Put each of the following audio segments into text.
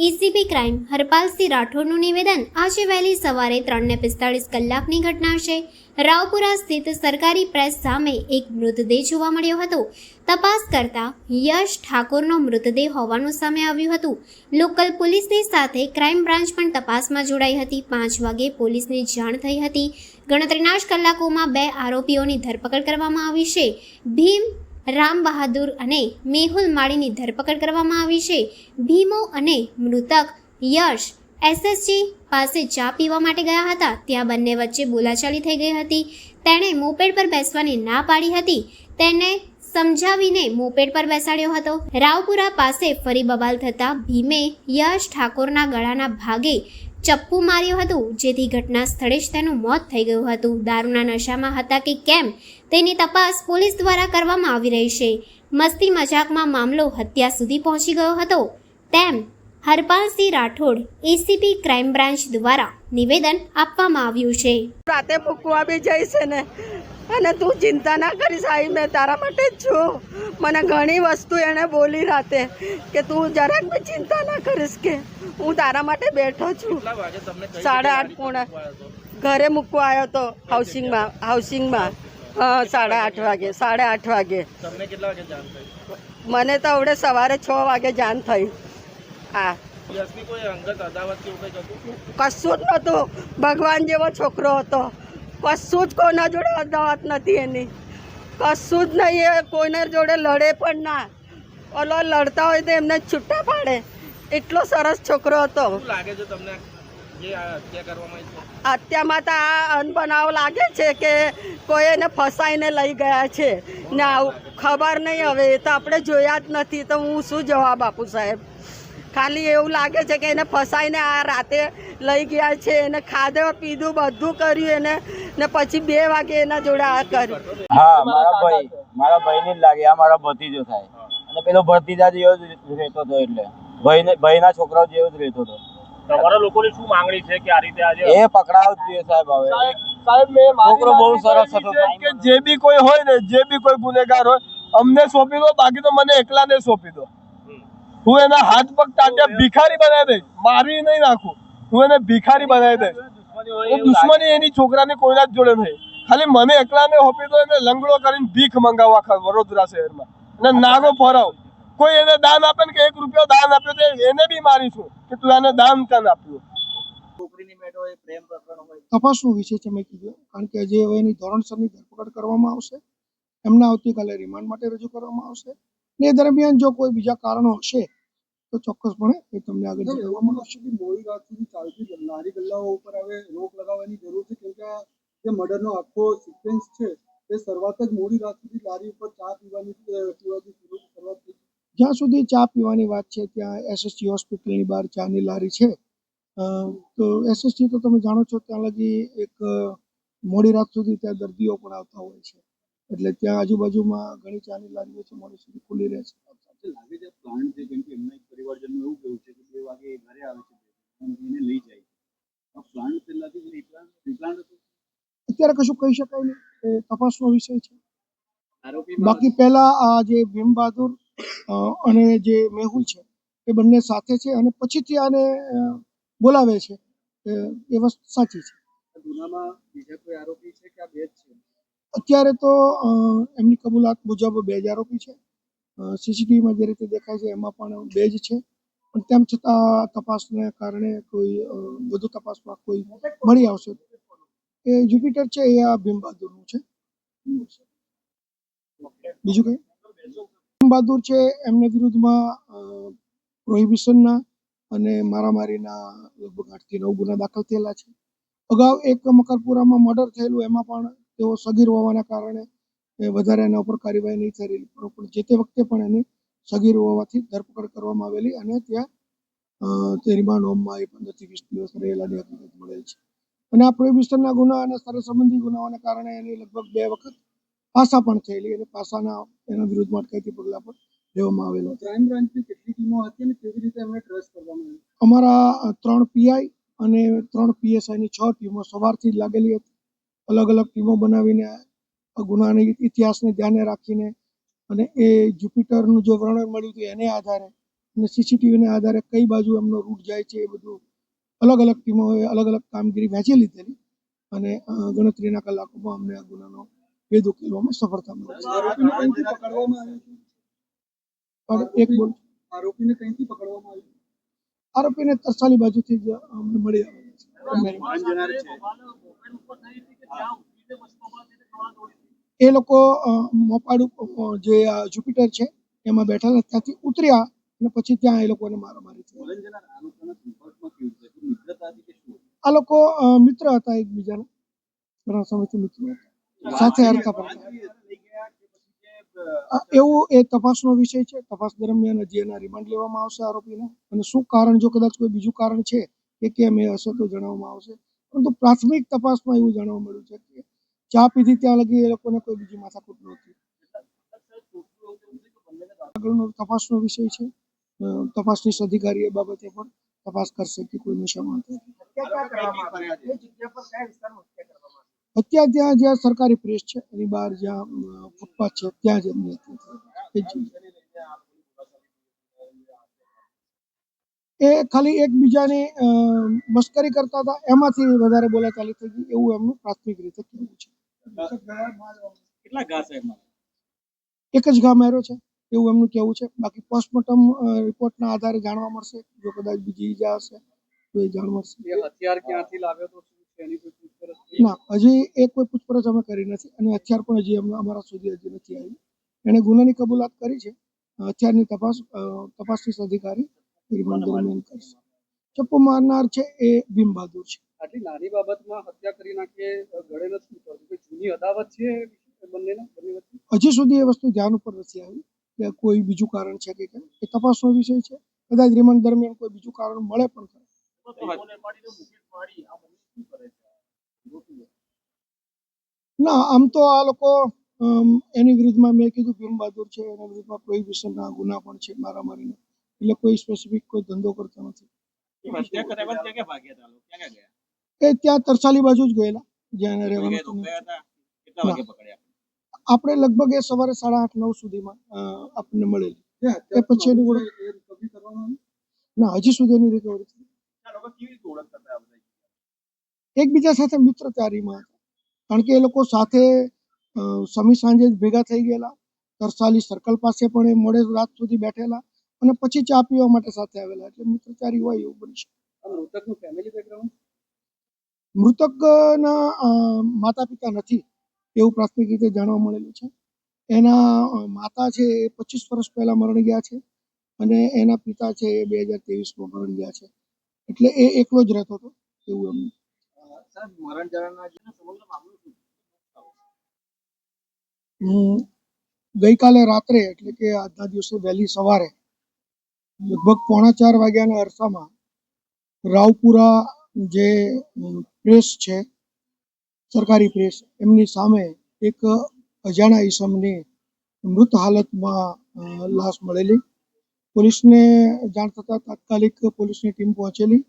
ACP crime Harpalsinh રાઠોડનું નિવેદન આજે વહેલી સવારે 3:45 કલાકની ઘટના છે। રાવપુરા સ્થિત સરકારી પ્રેસ સામે એક મૃતદેહ જોવા મળ્યો હતો। તપાસ કરતા યશ ઠાકોરનો મૃતદેહ હોવાનું સામે આવ્યું હતું। લોકલ પોલીસની સાથે ક્રાઇમ બ્રાન્ચ પણ તપાસમાં જોડાઈ હતી। 5 વાગે પોલીસને જાણ થઈ હતી। ગણતરીના જ કલાકોમાં 2 આરોપીઓની ધરપકડ કરવામાં આવી છે। ભીમ રામ બહાદુર અને મેહુલ માળીની ધરપકડ કરવામાં આવી છે। ભીમો અને મૃતક યશ એસએસજી પાસે ચા પીવા માટે ગયા હતા। ત્યાં બંને વચ્ચે બોલાચાલી થઈ ગઈ હતી। તેણે મોપેડ પર બેસવાની ના પાડી હતી। તેને સમજાવીને મોપેડ પર બેસાડ્યો હતો। રાવપુરા પાસે ફરી બબાલ થતા ભીમે યશ ઠાકોરના ગળાના ભાગે ચપ્પુ માર્યું હતું, જેથી ઘટના સ્થળે જ તેનું મોત થઈ ગયું હતું। દારૂના નશામાં હતા કે કેમ તેની તપાસ પોલીસ દ્વારા કરવામાં આવી રહી છે। મસ્તી મજાકમાં મામલો હત્યા સુધી પહોંચી ગયો હતો તેમ Harpalsinh Rathod ACP crime branch દ્વારા નિવેદન આપવામાં આવ્યું છે। રાતે મૂકવા બી જઈશ ને, અને તું ચિંતા ના કરીશ, આવી મેં તારા માટે જ છું। મને ઘણી વસ્તુ એને બોલી રાતે કે તું જરાક બી ચિંતા ના કરીશ, કે હું તારા માટે બેઠો છું। 8:30 પોણા ઘરે મૂકવા આવ્યો તો હાઉસિંગમાં હા, 8:30 વાગે 8:30 વાગે। તમને કેટલા વાગે જાણ થઈ? મને તો આવડે સવારે 6 વાગે જાણ થઈ। હા, યશની કોઈ અંગત અદાવત કે એવું કંઈ હતું? કશું જ નહોતું। ભગવાન જેવો છોકરો હતો। કશું જ કોઈના જોડે અદાવત નથી એની, કશું જ નહીં। એ કોઈના જોડે લડે પણ ના, ઓલો લડતા હોય તો એમને છૂટા પાડે, એટલો સરસ છોકરો હતો। શું લાગે છે તમને જે આ હત્યા કરવામાં આવી છે? હત્યામાં તો આ અનબનાવ લાગે છે કે કોઈ એને ફસાઈને લઈ ગયા છે ને, આવું ખબર નહીં। હવે એ તો આપણે જોયા જ નથી, તો હું શું જવાબ આપું સાહેબ? ખાલી એવું લાગે છે કે એને ફસાઈને આ રાતે લઈ ગયા છે, એને ખાધું પીધું બધું કર્યું એને, ને પછી 2 વાગે એના જોડે આ કર્યું। હા, મારા ભાઈની જ લાગે, આ મારા ભતીજો થાય। અને પેલો ભતીજા જેવો જ રહેતો હતો, એટલે ભાઈના છોકરાઓ જેવો જ રહેતો હતો। તમારા લોકોની શું માંગણી છે કે આ રીતે આજે એ પકડાવ જ જોઈએ સાહેબ। હવે સાહેબ મેં છોકરો બહુ સરસ હતો કે જે બી કોઈ હોય ને, જે બી કોઈ ગુનેગાર હોય અમને સોંપી દો, બાકી તો મને એકલાને સોંપી દો। હું એના હાથ પગ ટાંટ્યા ભિખારી બનાવી દઈશ, મારી નહીં નાખું, હું એને ભિખારી બનાવી દઈશ। દુશ્મની એની છોકરાની કોઈના જ જોડે નહીં, ખાલી મને એકલાને સોંપી દો। એને લંગડો કરીને ભીખ મંગાવવા આખા વડોદરા શહેરમાં, અને નાગો ફરાવ। કોઈ એને દાન આપે ને કે 1 રૂપિયો દાન આપ્યો તો એને બી મારીશું કે તું એને દાન કેમ આપ્યું। તપાસનો વિષય છે મેં કીધું, કારણ કે જે હવે એની ધોરણસરની ધરપકડ કરવામાં આવશે, એમને આવતીકાલે રિમાન્ડ માટે રજૂ કરવામાં આવશે, ને એ દરમિયાન જો કોઈ બીજા કારણો હશે તો ચોક્કસપણે એ તમને આગળ જણાવવામાં આવશે। મોડી રાત સુધી ચાલતી લારી ગલ્લાઓ ઉપર હવે રોક લગાવવાની જરૂર છે, કેમ કે આ જે મર્ડરનો આખો સિક્વન્સ છે એ શરૂઆત જ મોડી રાત સુધી લારી ઉપર ચા પીવાની શરૂઆત થઈ। જ્યાં સુધી ચા પીવાની વાત છે, ત્યાં એસએસજી હોસ્પિટલની બહાર ચાની લારી છે। તો એસએસજી તો તમે જાણો છો, ત્યાં લગી એક મોડી રાત સુધી ત્યાં દર્દીઓ પણ આવતા હોય છે, એટલે ત્યાં આજુબાજુમાં ઘણી ચાની લારીઓ છે, મોડી સુધી ખુલ્લી રહે છે। લાગે છે પ્લાન્ટ છે, કેમ કે એમના એક પરિવારજનનું એવું કહેવું છે કે 2 વાગે ઘરે આવે છે અને એને લઈ જાય છે। આ પ્લાન્ટ પહેલાથી પ્લાન્ટ હતો? અત્યારે કશું કહી શકાય નહીં, એ તપાસનો વિષય છે। આરોપી બાકી પહેલા આ જે ભીમ બહાદુર અને જે મેહુલ છે એ બંને સાથે છે, અને પછીથી આને બોલાવે છે, એ વસ્તુ સાચી છે। ગુનામાં બીજા કોઈ આરોપી છે કે આ 2 જ છે? અત્યારે તો એમની કબૂલાત મુજબ 2 જ આરોપી છે। સીસીટીવીમાં જે રીતે દેખાય છે એમાં પણ 2 જ છે, પણ તેમ છતાં તપાસને કારણે કોઈ વધુ તપાસમાં કોઈ મળી આવશે। એ જ્યુપિટર છે, એ આ ભીમ બહાદુરનું છે। બીજું કંઈ? ભીમ બહાદુર છે, એમને વિરુદ્ધમાં પ્રોહિબિશનના અને મારામારીના લગભગ 8 થી 9 ગુના દાખલ થયેલા છે। અગાઉ એક મકરપુરામાં મર્ડર થયેલું, એમાં પણ તેઓ સગીર હોવાના કારણે વધારે એના ઉપર કાર્યવાહી નહીં થયેલી, પણ જે તે વખતે પણ એની સગીર હોવાથી ધરપકડ કરવામાં આવેલી, અને ત્યાં તે રિમાન્ડ હોમમાં એ 15 થી 20 દિવસ રહેલાની હકીકત મળેલ છે। અને આ પ્રોહિબિશનના ગુના અને શરીર સંબંધી ગુનાઓને કારણે એની લગભગ 2 વખત પાસા પણ થયેલી, અને પાસાના એના વિરુદ્ધમાં અટકાયતી પગલાં પણ લેવામાં આવેલા। ક્રાઇમ બ્રાન્ચની કેટલી ટીમો હતી અને કેવી રીતે એમને ટ્રેસ કરવામાં આવી? અમારા 3 પીઆઈ અને 3 પીએસઆઈની 6 ટીમો સવારથી જ લાગેલી હતી। અલગ અલગ ટીમો બનાવીને ગુનાની ઇતિહાસને ધ્યાને રાખીને, અને એ જ્યુપિટરનું જે વર્ણન મળ્યું હતું એને આધારે અને સીસીટીવીના આધારે કઈ બાજુ એમનો રૂટ જાય છે એ બધું અલગ અલગ ટીમોએ અલગ અલગ કામગીરી વહેંચી લીધેલી અને ગણતરીના કલાકોમાં અમને આ ગુનાનો ભેદ ઉકેલવામાં સફળતા મળી છે. આરોપીને કઈથી પકડવામાં આવ્યો છે? પણ એક બોલ આરોપીને કઈથી પકડવામાં આવ્યો? આરોપીને તરસાલી બાજુથી જ અમને મળી આવેલા છે. એ લોકો મોપાડ જે જુપિટર છે એમાં બેઠેલા, ત્યાંથી ઉતર્યા અને પછી ત્યાં એ લોકોને મારામારી થઈ. આ લોકો મિત્ર હતા એકબીજાના, ઘણા સમયથી મિત્રો હતા, સાથે હરતા ફરતા. એવું એ તપાસનો વિષય છે. તપાસ દરમિયાન હજી એના રિમાન્ડ લેવામાં આવશે આરોપીને, અને શું કારણ, જો કદાચ કોઈ બીજું કારણ છે કે કેમ એ હશે તો જણાવવામાં આવશે. પરંતુ પ્રાથમિક તપાસમાં એવું જાણવા મળ્યું છે કે ચા પીધી ત્યાં લગી એ લોકોને કોઈ બીજી માથાકૂટ નહોતી. આગળનો તપાસનો વિષય છે. તપાસનીશ અધિકારી એ બાબતે પણ તપાસ કરશે કે કોઈ નશામાં હતો. હત્યા ત્યાં જ્યાં સરકારી પ્રેસ છે એની બહાર જ્યાં ફૂટપાથ છે ત્યાં જ એમની હત્યા થઈ. એ ખાલી એકબીજાની મસ્કરી કરતા હતા, એમાંથી વધારે બોલાચાલી થઈ ગઈ એવું એમનું પ્રાથમિક રીતે કહેવું છે. એક જ ઘા માર્યો છે એવું એમનું કહેવું છે. બાકી પોસ્ટમોર્ટમ રિપોર્ટના આધારે જાણવા મળશે. જો કદાચ બીજી ઈજા હશે તો એ જાણવા મળશે. હથિયાર ક્યાંથી લાવ્યો તો એની કોઈ પૂછપરછ? ના, હજી એ કોઈ પૂછપરછ અમે કરી નથી અને હથિયાર પણ હજી અમારા સુધી હજી નથી આવ્યું. એણે ગુનાની કબૂલાત કરી છે. હથિયારની તપાસનીશ અધિકારી રિમાન્ડ દરમિયાન કરશે. ચપ્પુ મારનાર છે એ ભીમ બહાદુર છે. આટલી નાની બાબતમાં હત્યા કરી નાખીએ, ગળે નથી ઉતરતું. કોઈ જૂની અદાવત છે બંને વચ્ચે? હજી સુધી એ વસ્તુ ધ્યાન ઉપર નથી આવી કે કોઈ બીજું કારણ છે કે કેમ. એ તપાસનો વિષય છે. કદાચ રિમાન્ડ દરમિયાન કોઈ બીજું કારણ મળે પણ ખરું. ના, આમ તો આ લોકો એની વિરુદ્ધમાં મેં કીધું ભીમ બહાદુર છે, એના વિરુદ્ધમાં પ્રોહિબિશનના ગુના પણ છે, મારામારીના. એટલે કોઈ સ્પેસિફિક કોઈ ધંધો કરતો નથી. એ ત્યાં તરસાલી બાજુ જ ગયેલા જ્યાં રહેવાનું હતું. આપણે લગભગ એ સવારે 8:30-9 સુધીમાં આપણને મળેલી. એ પછી એની ઓળખ ના, હજી સુધી એની રિકવરી થઈ. એકબીજા સાથે મિત્રતારીમાં હતા, કારણ કે એ લોકો સાથે સમી સાંજે જ ભેગા થઈ ગયેલા. તરસાલી સર્કલ પાસે પણ એ મોડે રાત સુધી બેઠેલા અને પછી ચા પીવા માટે સાથે આવેલા. એટલે મિત્રચારી હોય એવું બની શકે. મૃતકનું ફેમિલી બેકગ્રાઉન્ડ? મૃતકના માતા પિતા નથી એવું પ્રાથમિક રીતે જાણવા મળેલું છે. એના માતા છે એ 25 વર્ષ પહેલા મરણ ગયા છે અને એના પિતા છે એ 2023માં મરણ ગયા છે. એટલે એ એકલો જ રહેતો હતો એવું એમનું. ગઈકાલે રાત્રે એટલે કે આજના દિવસે વહેલી સવારે લગભગ 3:45 વાગ્યાના અરસામાં રાવપુરા જે પ્રેસ છે, સરકારી પ્રેસ, એમની સામે એક અજાણા ઈસમની મૃત હાલતમાં લાશ મળેલી. પોલીસને જાણ થતાં તાત્કાલિક પોલીસની ટીમ પહોંચેલી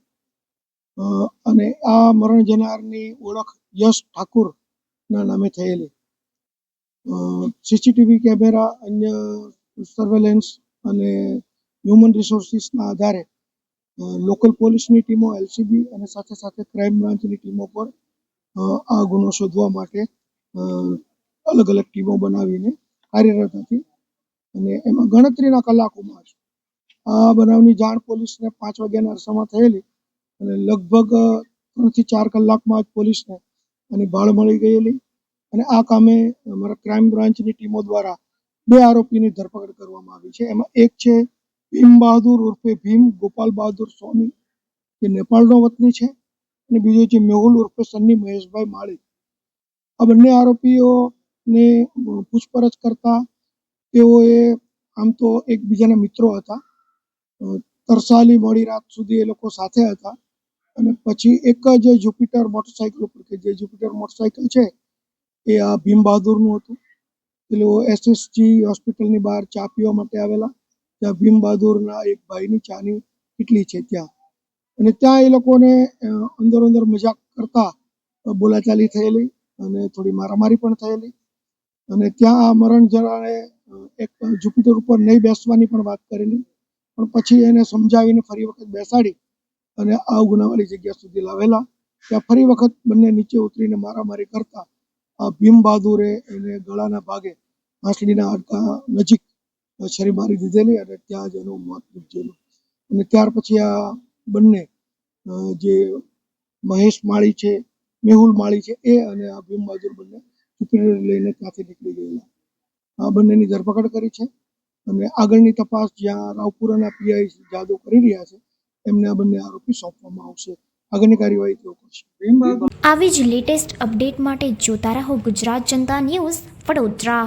અને આ મરણ જનારની ઓળખ યશ ઠાકુરના નામે થયેલી. સીસીટીવી કેમેરા, અન્ય સર્વેલન્સ અને હ્યુમન રિસોર્સિસના આધારે લોકલ પોલીસની ટીમો, એલસીબી અને સાથે સાથે ક્રાઇમ બ્રાન્ચની ટીમો પર આ ગુનો શોધવા માટે અલગ અલગ ટીમો બનાવીને કાર્યરત હતી. અને એમાં ગણતરીના કલાકોમાં જ આ બનાવની જાણ પોલીસને 5 વાગ્યાના અરસામાં થયેલી અને લગભગ 3 થી 4 કલાકમાં જ પોલીસને આની ભાળ મળી ગયેલી. અને આ કામે અમારા ક્રાઇમ બ્રાન્ચની ટીમો દ્વારા 2 આરોપીની ધરપકડ કરવામાં આવી છે. એમાં એક છે ભીમ બહાદુર ઉર્ફે ભીમ ગોપાલ બહાદુર સોની, જે નેપાળનો વતની છે, અને બીજો છે મેહુલ ઉર્ફે સન્ની મહેશભાઈ માળી. આ બંને આરોપીઓને પૂછપરછ કરતા તેઓએ આમ તો એકબીજાના મિત્રો હતા. તરસાલી મોડી રાત સુધી એ લોકો સાથે હતા અને પછી એક જ જુપિટર મોટરસાઇકલ ઉપર, કે જે જુપિટર મોટરસાઇકલ છે એ આ ભીમ બહાદુરનું હતું. પેલો એસએસજી હોસ્પિટલની બહાર ચા પીવા માટે આવેલા. ત્યાં ભીમ બહાદુરના એક ભાઈની ચાની કેટલી છે ત્યાં, અને ત્યાં એ લોકોને અંદર અંદર મજાક કરતા બોલાચાલી થયેલી અને થોડી મારામારી પણ થયેલી. અને ત્યાં આ મરણ જનારે એક જુપિટર ઉપર નહીં બેસવાની પણ વાત કરેલી, પણ પછી એને સમજાવીને ફરી વખત બેસાડી અને આ ગુનાવાળી જગ્યા સુધી લાવેલા. ત્યાં ફરી વખત બંને નીચે ઉતરીને મારામારી કરતા આ ભીમ બહાદુરે એને ગળાના ભાગે આંસળીના હાડકા નજીક છરી મારી દીધેલી અને ત્યાં જ એનું મોત નીપજેલું. અને ત્યાર પછી આ બંને જે મહેશ માળી છે, મેહુલ માળી છે, એ અને આ ભીમ બહાદુર બંને સુપીરિયર લઈને ત્યાંથી નીકળી ગયેલા. આ બંનેની ધરપકડ કરી છે અને આગળની તપાસ જ્યાં રાવપુરાના પીઆઈ જાદવ કરી રહ્યા છે એમને આ બંને આરોપી સોંપવામાં આવશે. આગળની કાર્યવાહી તેઓ કરશે. આવી જ લેટેસ્ટ અપડેટ માટે જોતા રહો ગુજરાત જનતા ન્યૂઝ વડોદરા.